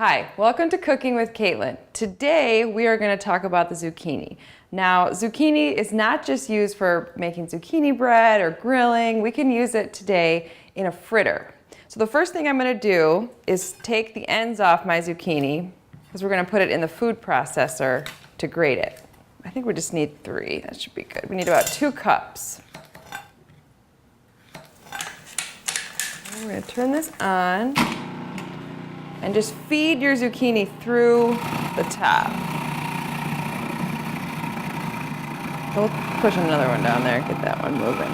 Hi, welcome to Cooking with Caitlin. Today we are going to talk about the zucchini. Now, zucchini is not just used for making zucchini bread or grilling. We can use it today in a fritter. So the first thing I'm going to do is take the ends off my zucchini because we're going to put it in the food processor to grate it. I think we just need 3. That should be good. We need about 2 cups. We're going to turn this on. And just feed your zucchini through the top. We'll push another one down there, get that one moving.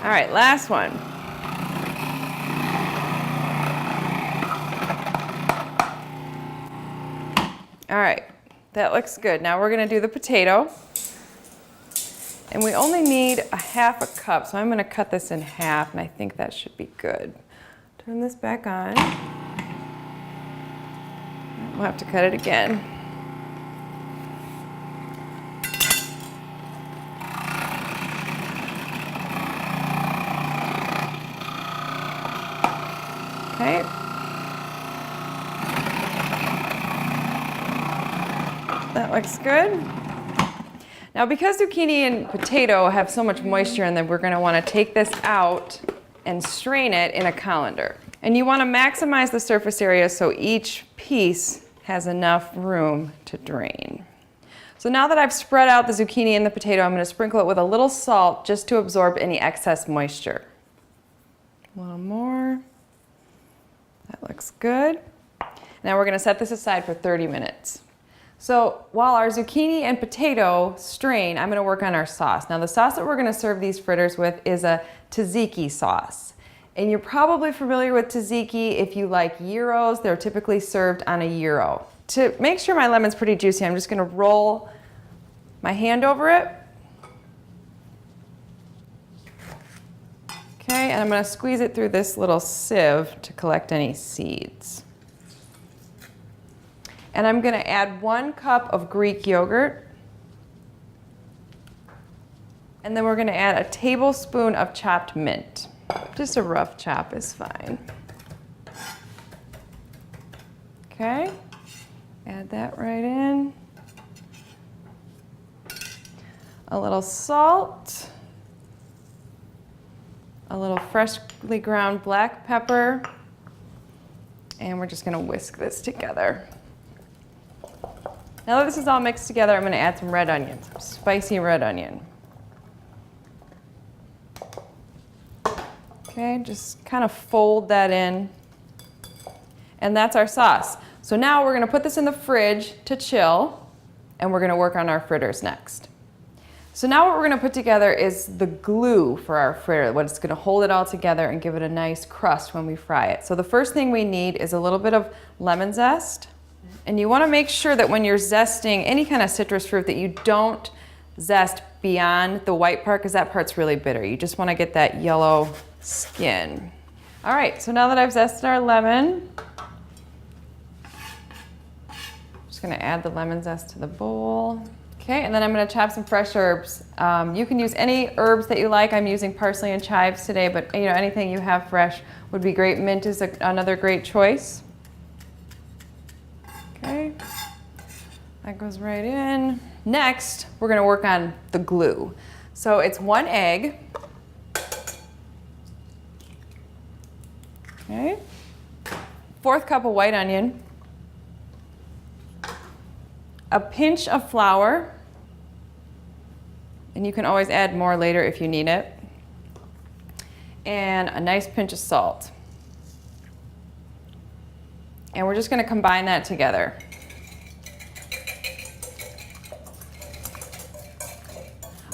All right, last one. All right, that looks good. Now we're gonna do the potato. And we only need a half a cup, so I'm going to cut this in half, and I think that should be good. Turn this back on. We'll have to cut it again. Okay. That looks good. Now, because zucchini and potato have so much moisture in them, we're going to want to take this out and strain it in a colander. And you want to maximize the surface area so each piece has enough room to drain. So now that I've spread out the zucchini and the potato, I'm going to sprinkle it with a little salt just to absorb any excess moisture. A little more. That looks good. Now we're going to set this aside for 30 minutes. So while our zucchini and potato strain, I'm going to work on our sauce. Now the sauce that we're going to serve these fritters with is a tzatziki sauce. And you're probably familiar with tzatziki if you like gyros. They're typically served on a gyro. To make sure my lemon's pretty juicy, I'm just going to roll my hand over it. Okay, and I'm going to squeeze it through this little sieve to collect any seeds. And I'm going to add 1 cup of Greek yogurt. And then we're going to add a tablespoon of chopped mint. Just a rough chop is fine. Okay, add that right in. A little salt. A little freshly ground black pepper. And we're just going to whisk this together. Now that this is all mixed together, I'm going to add some red onion, some spicy red onion. Okay, just kind of fold that in. And that's our sauce. So now we're going to put this in the fridge to chill, and we're going to work on our fritters next. So now what we're going to put together is the glue for our fritter, what's going to hold it all together and give it a nice crust when we fry it. So the first thing we need is a little bit of lemon zest. And you want to make sure that when you're zesting any kind of citrus fruit that you don't zest beyond the white part because that part's really bitter. You just want to get that yellow skin. All right, so now that I've zested our lemon, I'm just going to add the lemon zest to the bowl. Okay, and then I'm going to chop some fresh herbs. You can use any herbs that you like. I'm using parsley and chives today, but anything you have fresh would be great. Mint is another great choice. Okay, that goes right in. Next, we're going to work on the glue. So it's 1 egg. Okay, 1/4 cup of white onion. A pinch of flour. And you can always add more later if you need it. And a nice pinch of salt. And we're just going to combine that together.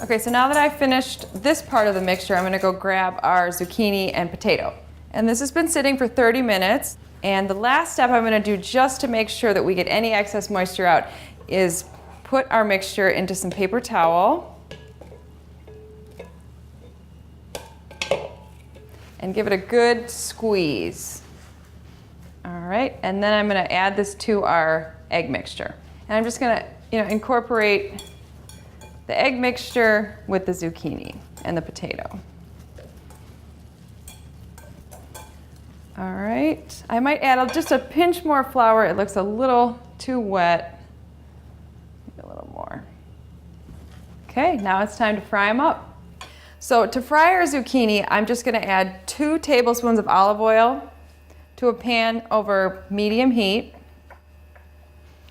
Okay, so now that I've finished this part of the mixture, I'm going to go grab our zucchini and potato. And this has been sitting for 30 minutes. And the last step I'm going to do just to make sure that we get any excess moisture out is put our mixture into some paper towel and give it a good squeeze. All right, and then I'm going to add this to our egg mixture. And I'm just going to, incorporate the egg mixture with the zucchini and the potato. All right, I might add just a pinch more flour. It looks a little too wet. Maybe a little more. Okay, now it's time to fry them up. So to fry our zucchini, I'm just gonna add 2 tablespoons of olive oil to a pan over medium heat.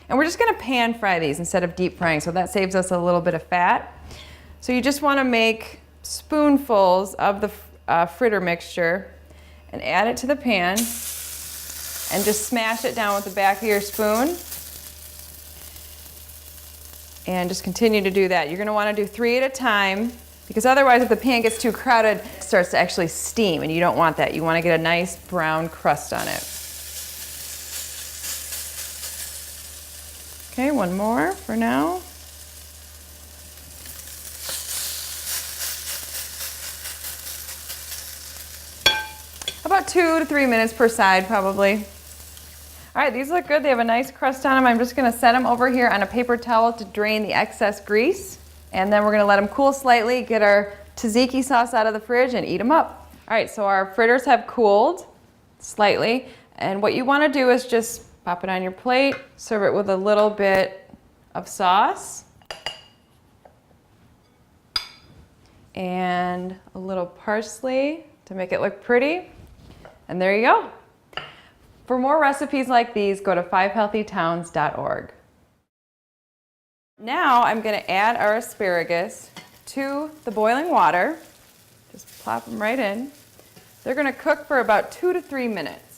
And we're just gonna pan fry these instead of deep frying, so that saves us a little bit of fat. So you just wanna make spoonfuls of the fritter mixture and add it to the pan and just smash it down with the back of your spoon. And just continue to do that. You're gonna wanna do 3 at a time because otherwise if the pan gets too crowded, it starts to actually steam and you don't want that. You wanna get a nice brown crust on it. Okay, one more for now. About 2 to 3 minutes per side, probably. All right, these look good. They have a nice crust on them. I'm just gonna set them over here on a paper towel to drain the excess grease. And then we're gonna let them cool slightly, get our tzatziki sauce out of the fridge and eat them up. All right, so our fritters have cooled slightly. And what you wanna do is just pop it on your plate, serve it with a little bit of sauce. And a little parsley to make it look pretty. And there you go. For more recipes like these, go to 5healthytowns.org. Now I'm going to add our asparagus to the boiling water. Just plop them right in. They're going to cook for about 2 to 3 minutes.